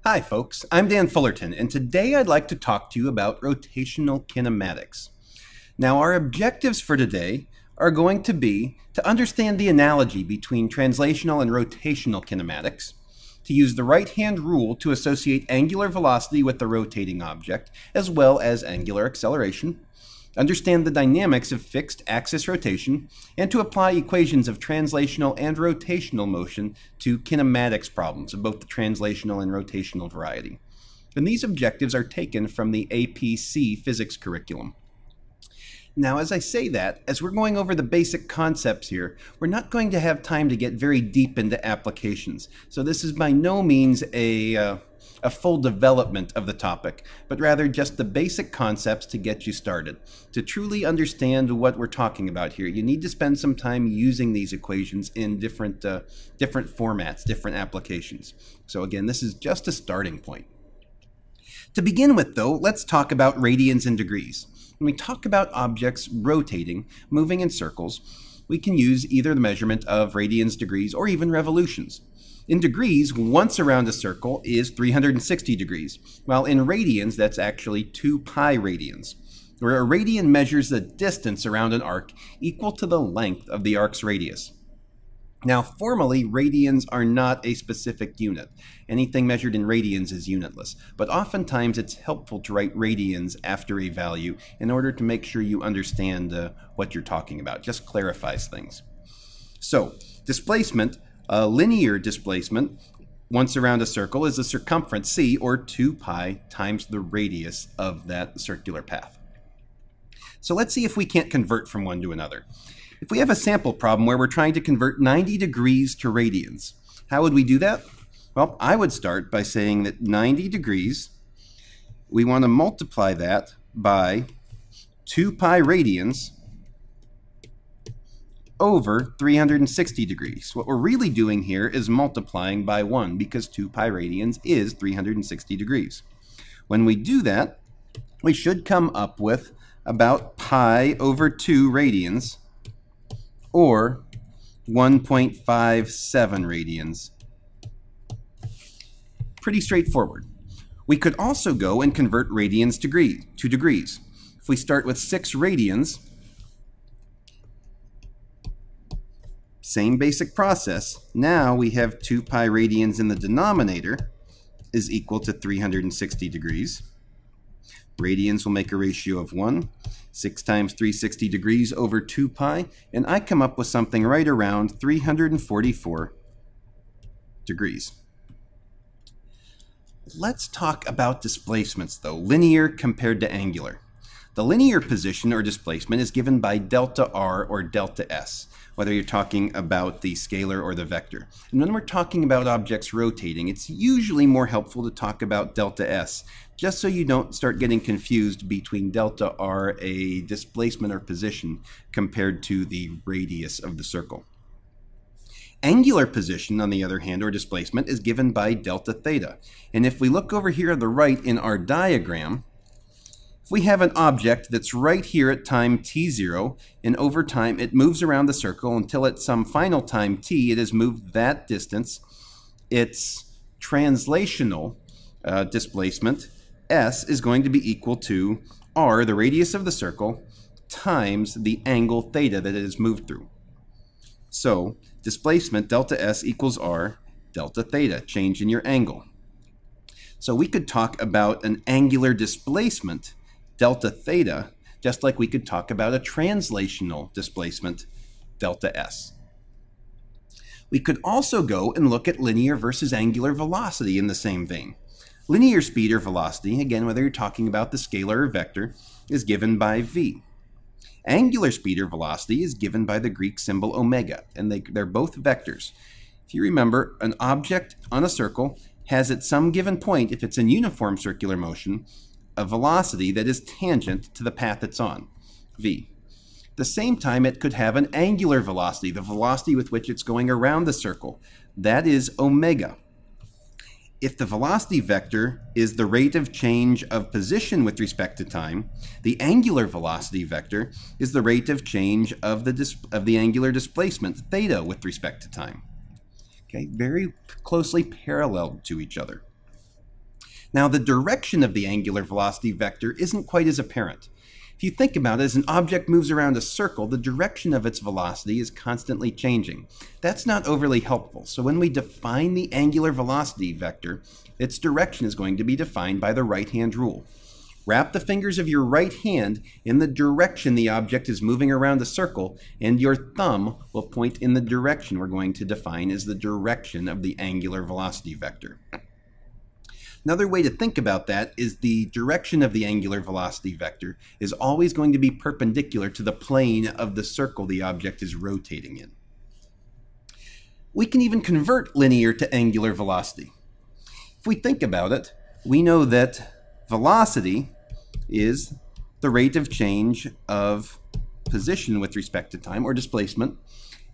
Hi folks, I'm Dan Fullerton, and today I'd like to talk to you about rotational kinematics. Now our objectives for today are going to be to understand the analogy between translational and rotational kinematics, to use the right-hand rule to associate angular velocity with the rotating object, as well as angular acceleration, understand the dynamics of fixed axis rotation, and to apply equations of translational and rotational motion to kinematics problems of both the translational and rotational variety. And these objectives are taken from the APC physics curriculum. Now, as I say that, as we're going over the basic concepts here, we're not going to have time to get very deep into applications. So this is by no means a full development of the topic, but rather just the basic concepts to get you started. To truly understand what we're talking about here, you need to spend some time using these equations in different formats, different applications. So again, this is just a starting point. To begin with, though, let's talk about radians and degrees. When we talk about objects rotating, moving in circles, we can use either the measurement of radians, degrees, or even revolutions. In degrees, once around a circle is 360 degrees, while in radians, that's actually 2 pi radians, where a radian measures the distance around an arc equal to the length of the arc's radius. Now, formally, radians are not a specific unit. Anything measured in radians is unitless, but oftentimes it's helpful to write radians after a value in order to make sure you understand what you're talking about. Just clarifies things. So, displacement, linear displacement, once around a circle, is the circumference c, or 2 pi, times the radius of that circular path. So let's see if we can't convert from one to another. If we have a sample problem where we're trying to convert 90 degrees to radians, how would we do that? Well, I would start by saying that 90 degrees, we want to multiply that by 2 pi radians over 360 degrees. What we're really doing here is multiplying by 1 because 2 pi radians is 360 degrees. When we do that, we should come up with about pi over 2 radians, or 1.57 radians. Pretty straightforward. We could also go and convert radians to degrees. If we start with 6 radians, same basic process. Now we have 2 pi radians in the denominator is equal to 360 degrees. Radians will make a ratio of 1. 6 times 360 degrees over 2 pi, and I come up with something right around 344 degrees. Let's talk about displacements, though, linear compared to angular. The linear position or displacement is given by delta r or delta s, whether you're talking about the scalar or the vector. And when we're talking about objects rotating, it's usually more helpful to talk about delta s, just so you don't start getting confused between delta r, a displacement or position, compared to the radius of the circle. Angular position, on the other hand, or displacement, is given by delta theta. And if we look over here on the right in our diagram, if we have an object that's right here at time t0, and over time it moves around the circle until at some final time t it has moved that distance, its translational displacement, s, is going to be equal to r, the radius of the circle, times the angle theta that it has moved through. So, displacement delta s equals r delta theta, change in your angle. So we could talk about an angular displacement, delta theta, just like we could talk about a translational displacement, delta s. We could also go and look at linear versus angular velocity in the same vein. Linear speed or velocity, again, whether you're talking about the scalar or vector, is given by v. Angular speed or velocity is given by the Greek symbol omega, and they're both vectors. If you remember, an object on a circle has at some given point, if it's in uniform circular motion, a velocity that is tangent to the path it's on, v. At the same time, it could have an angular velocity, the velocity with which it's going around the circle. That is omega. If the velocity vector is the rate of change of position with respect to time, the angular velocity vector is the rate of change of the angular displacement, theta, with respect to time. Okay, very closely parallel to each other. Now, the direction of the angular velocity vector isn't quite as apparent. If you think about it, as an object moves around a circle, the direction of its velocity is constantly changing. That's not overly helpful. So when we define the angular velocity vector, its direction is going to be defined by the right-hand rule. Wrap the fingers of your right hand in the direction the object is moving around the circle, and your thumb will point in the direction we're going to define as the direction of the angular velocity vector. Another way to think about that is the direction of the angular velocity vector is always going to be perpendicular to the plane of the circle the object is rotating in. We can even convert linear to angular velocity. If we think about it, we know that velocity is the rate of change of position with respect to time, or displacement.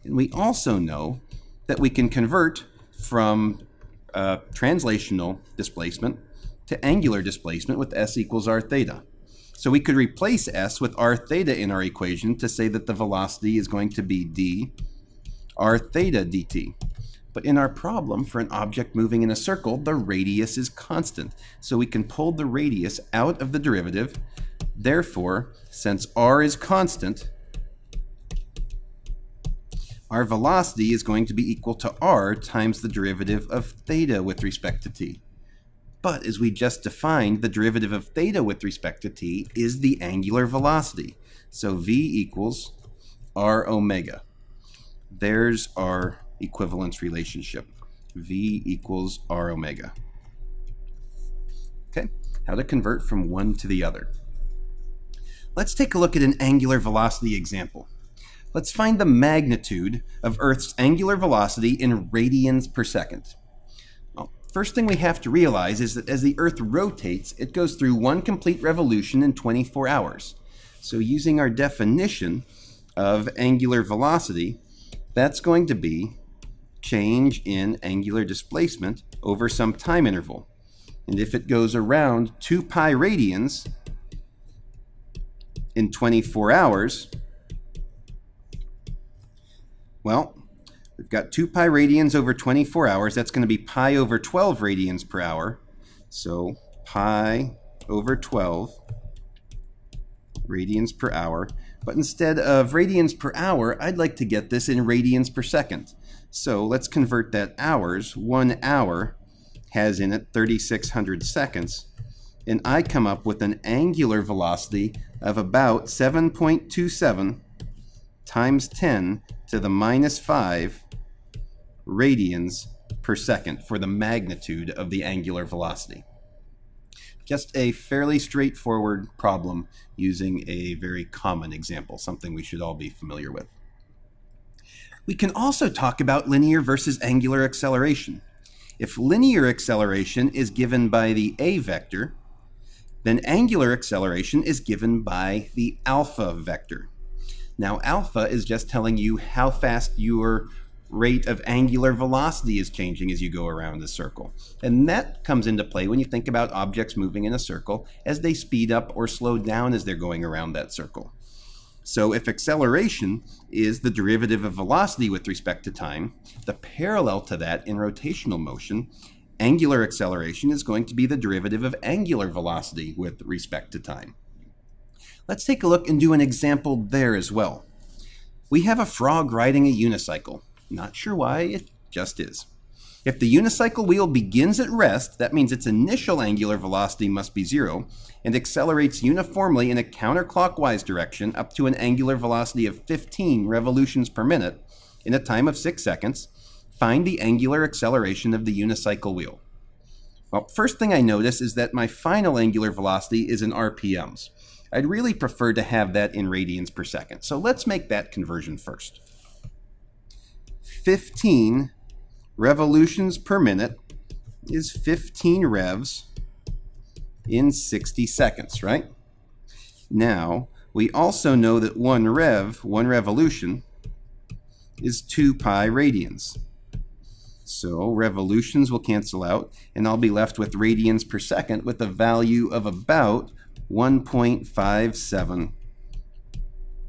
And we also know that we can convert from translational displacement to angular displacement with s equals r theta. So we could replace s with r theta in our equation to say that the velocity is going to be d r theta dt. But in our problem, for an object moving in a circle, the radius is constant. So we can pull the radius out of the derivative. Therefore, since r is constant, our velocity is going to be equal to r times the derivative of theta with respect to t. But as we just defined, the derivative of theta with respect to t is the angular velocity. So v equals r omega. There's our equivalence relationship. V equals r omega. Okay, how to convert from one to the other. Let's take a look at an angular velocity example. Let's find the magnitude of Earth's angular velocity in radians per second. Well, first thing we have to realize is that as the Earth rotates, it goes through one complete revolution in 24 hours. So using our definition of angular velocity, that's going to be change in angular displacement over some time interval. And if it goes around 2 pi radians in 24 hours, well, we've got 2 pi radians over 24 hours. That's going to be pi over 12 radians per hour. So pi over 12 radians per hour. But instead of radians per hour, I'd like to get this in radians per second. So let's convert that hours. 1 hour has in it 3,600 seconds. And I come up with an angular velocity of about 7.27 times 10 to the minus 5 radians per second for the magnitude of the angular velocity. Just a fairly straightforward problem using a very common example, something we should all be familiar with. We can also talk about linear versus angular acceleration. If linear acceleration is given by the a vector, then angular acceleration is given by the alpha vector. Now, alpha is just telling you how fast your rate of angular velocity is changing as you go around the circle. And that comes into play when you think about objects moving in a circle as they speed up or slow down as they're going around that circle. So if acceleration is the derivative of velocity with respect to time, the parallel to that in rotational motion, angular acceleration is going to be the derivative of angular velocity with respect to time. Let's take a look and do an example there as well. We have a frog riding a unicycle. Not sure why, it just is. If the unicycle wheel begins at rest, that means its initial angular velocity must be 0 and accelerates uniformly in a counterclockwise direction up to an angular velocity of 15 revolutions per minute in a time of 6 seconds. Find the angular acceleration of the unicycle wheel. Well, first thing I notice is that my final angular velocity is in RPMs. I'd really prefer to have that in radians per second. So let's make that conversion first. 15 revolutions per minute is 15 revs in 60 seconds, right? Now, we also know that one revolution, is 2 pi radians. So revolutions will cancel out, and I'll be left with radians per second with a value of about 1.57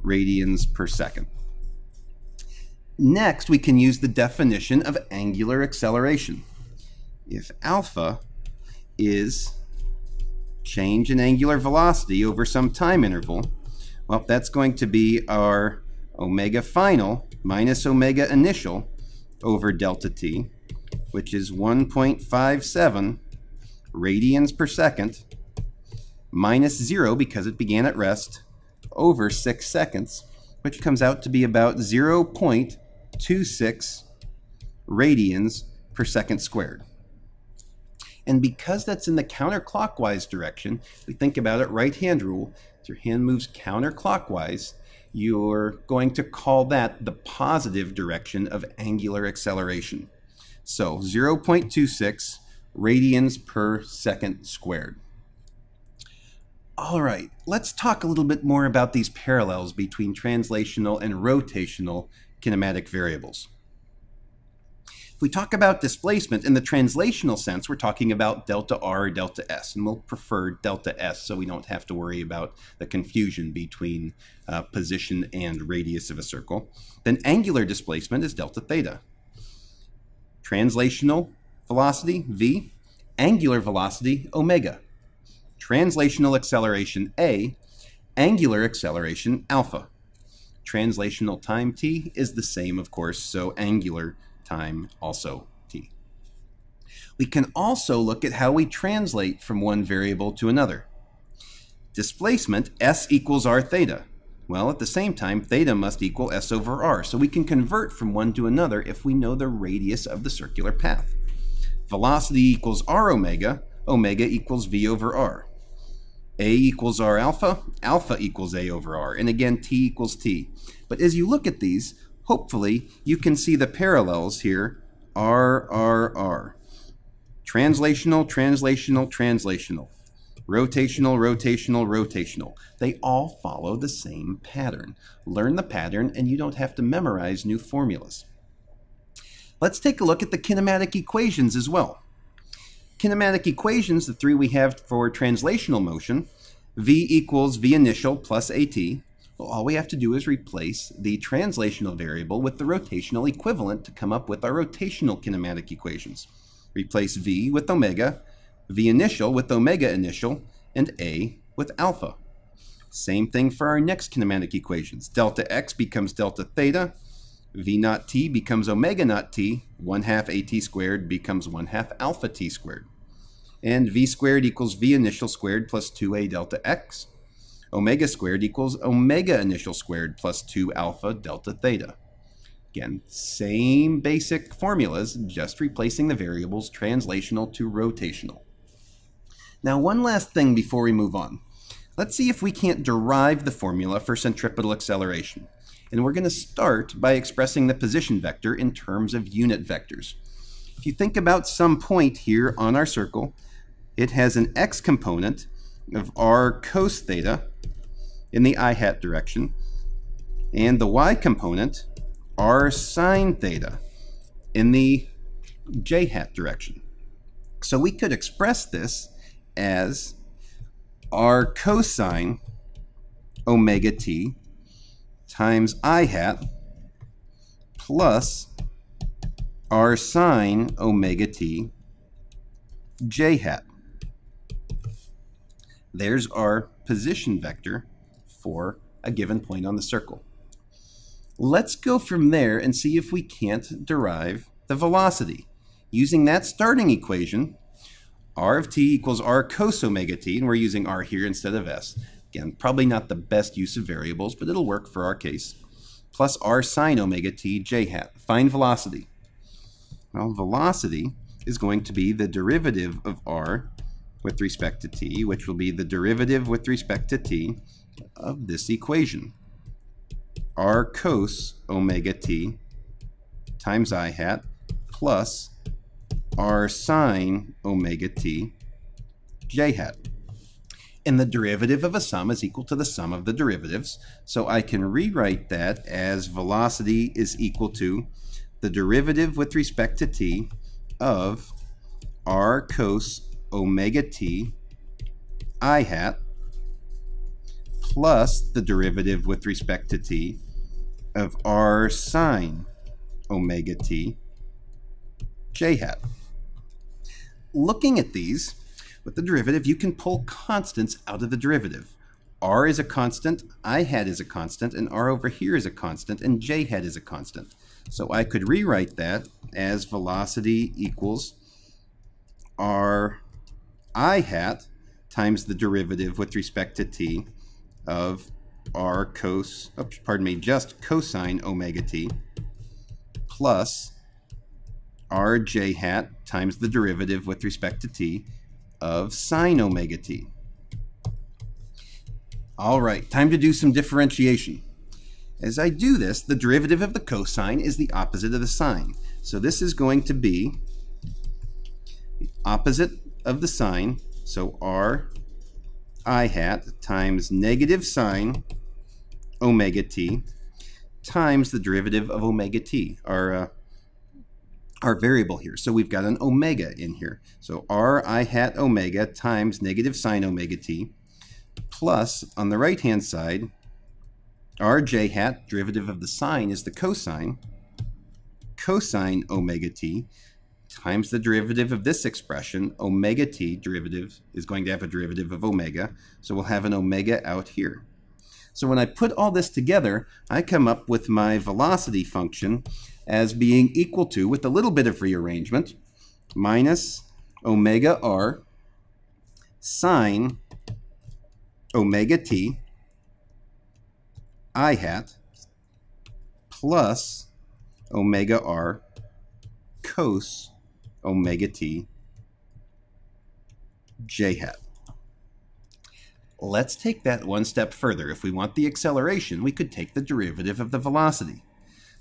radians per second. Next, we can use the definition of angular acceleration. If alpha is change in angular velocity over some time interval, well, that's going to be our omega final minus omega initial over delta t, which is 1.57 radians per second, minus 0 because it began at rest, over 6 seconds, which comes out to be about 0.26 radians per second squared. And because that's in the counterclockwise direction, we think about it right-hand rule. As your hand moves counterclockwise, you're going to call that the positive direction of angular acceleration. So 0.26 radians per second squared. All right, let's talk a little bit more about these parallels between translational and rotational kinematic variables. If we talk about displacement in the translational sense, we're talking about delta r or delta s, and we'll prefer delta s so we don't have to worry about the confusion between position and radius of a circle. Then angular displacement is delta theta. Translational velocity, v, angular velocity, omega. Translational acceleration, a, angular acceleration, alpha. Translational time, t, is the same, of course, so angular time also t. We can also look at how we translate from one variable to another. Displacement, s equals r theta. Well, at the same time, theta must equal s over r, so we can convert from one to another if we know the radius of the circular path. Velocity equals r omega, omega equals v over r. A equals r alpha, alpha equals a over r, and again t equals t. But as you look at these, hopefully you can see the parallels here, r, r, r. Translational, translational, translational. Rotational, rotational, rotational. They all follow the same pattern. Learn the pattern and you don't have to memorize new formulas. Let's take a look at the kinematic equations as well. Kinematic equations, the three we have for translational motion, v equals v initial plus at. Well, all we have to do is replace the translational variable with the rotational equivalent to come up with our rotational kinematic equations. Replace v with omega, v initial with omega initial, and a with alpha. Same thing for our next kinematic equations. Delta x becomes delta theta, v naught t becomes omega naught t, 1/2 at squared becomes 1/2 alpha t squared. And v squared equals v initial squared plus 2a delta x. Omega squared equals omega initial squared plus 2 alpha delta theta. Again, same basic formulas, just replacing the variables translational to rotational. Now, one last thing before we move on. Let's see if we can't derive the formula for centripetal acceleration. And we're going to start by expressing the position vector in terms of unit vectors. If you think about some point here on our circle, it has an x component of r cos theta in the I hat direction, and the y component r sine theta in the j hat direction. So we could express this as r cosine omega t times I hat plus r sine omega t j hat. There's our position vector for a given point on the circle. Let's go from there and see if we can't derive the velocity. Using that starting equation, r of t equals r cos omega t, and we're using r here instead of s. Again, probably not the best use of variables, but it'll work for our case. Plus r sine omega t j hat. Find velocity. Well, velocity is going to be the derivative of r with respect to t, which will be the derivative with respect to t of this equation. R cos omega t times I hat plus r sine omega t j hat. And the derivative of a sum is equal to the sum of the derivatives, so I can rewrite that as velocity is equal to the derivative with respect to t of r cos omega t I hat plus the derivative with respect to t of r sine omega t j hat. Looking at these, with the derivative, you can pull constants out of the derivative. R is a constant, I hat is a constant, and R over here is a constant, and J hat is a constant. So I could rewrite that as velocity equals R I hat times the derivative with respect to t of R just cosine omega t plus R j hat times the derivative with respect to t of sine omega t. All right, time to do some differentiation. As I do this, the derivative of the cosine is the opposite of the sine. So this is going to be the opposite of the sine. So R I hat times negative sine omega t times the derivative of omega t, our variable here. So we've got an omega in here. So R I hat omega times negative sine omega t plus, on the right-hand side, R j hat, derivative of the sine is the cosine omega t times the derivative of this expression, omega t derivative is going to have a derivative of omega, so we'll have an omega out here. So when I put all this together, I come up with my velocity function as being equal to, with a little bit of rearrangement, minus omega r sine omega t I hat plus omega r cos omega t j hat. Let's take that one step further. If we want the acceleration, we could take the derivative of the velocity.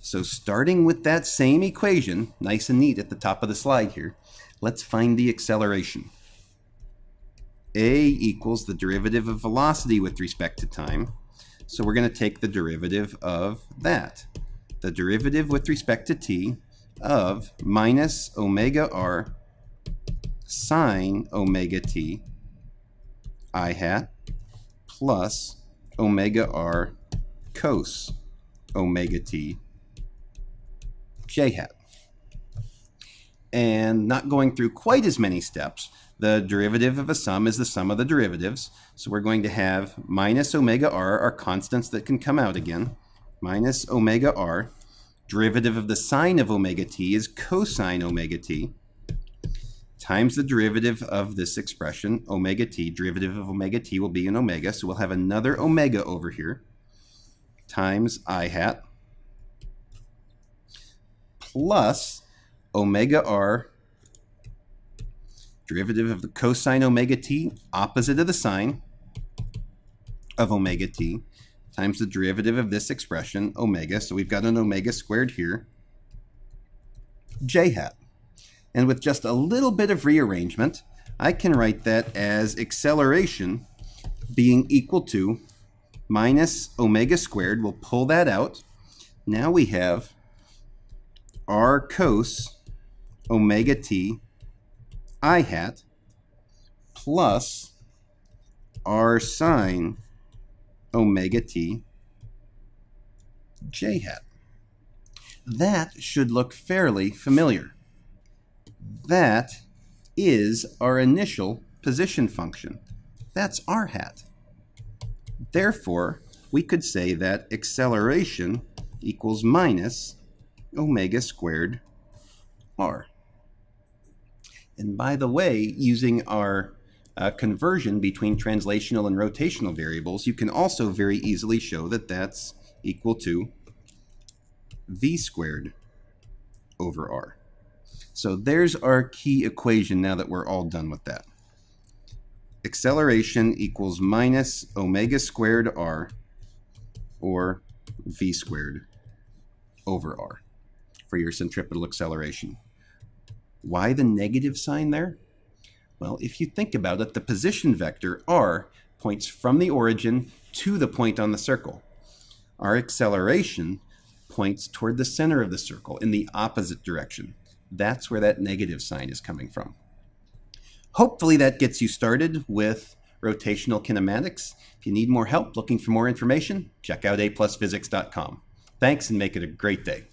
So starting with that same equation, nice and neat at the top of the slide here, let's find the acceleration. A equals the derivative of velocity with respect to time. So we're going to take the derivative of that. The derivative with respect to t of minus omega r sine omega t I hat plus omega r cos omega t j hat. And not going through quite as many steps, the derivative of a sum is the sum of the derivatives. So we're going to have minus omega r, our constants that can come out again, minus omega r. Derivative of the sine of omega t is cosine omega t times the derivative of this expression, omega t. Derivative of omega t will be an omega, so we'll have another omega over here, times I hat, plus omega r, derivative of the cosine omega t, opposite of the sine of omega t, times the derivative of this expression, omega. So we've got an omega squared here, j hat. And with just a little bit of rearrangement, I can write that as acceleration being equal to minus omega squared. We'll pull that out. Now we have r cos omega t I hat plus r sine omega t j hat. That should look fairly familiar. That is our initial position function. That's r hat. Therefore, we could say that acceleration equals minus omega squared r. And by the way, using our conversion between translational and rotational variables, you can also very easily show that that's equal to v squared over r. So there's our key equation now that we're all done with that. Acceleration equals minus omega squared r, or v squared over r for your centripetal acceleration. Why the negative sign there? Well, if you think about it, the position vector r points from the origin to the point on the circle. Our acceleration points toward the center of the circle in the opposite direction. That's where that negative sign is coming from. Hopefully that gets you started with rotational kinematics. If you need more help looking for more information, check out aplusphysics.com. Thanks and make it a great day.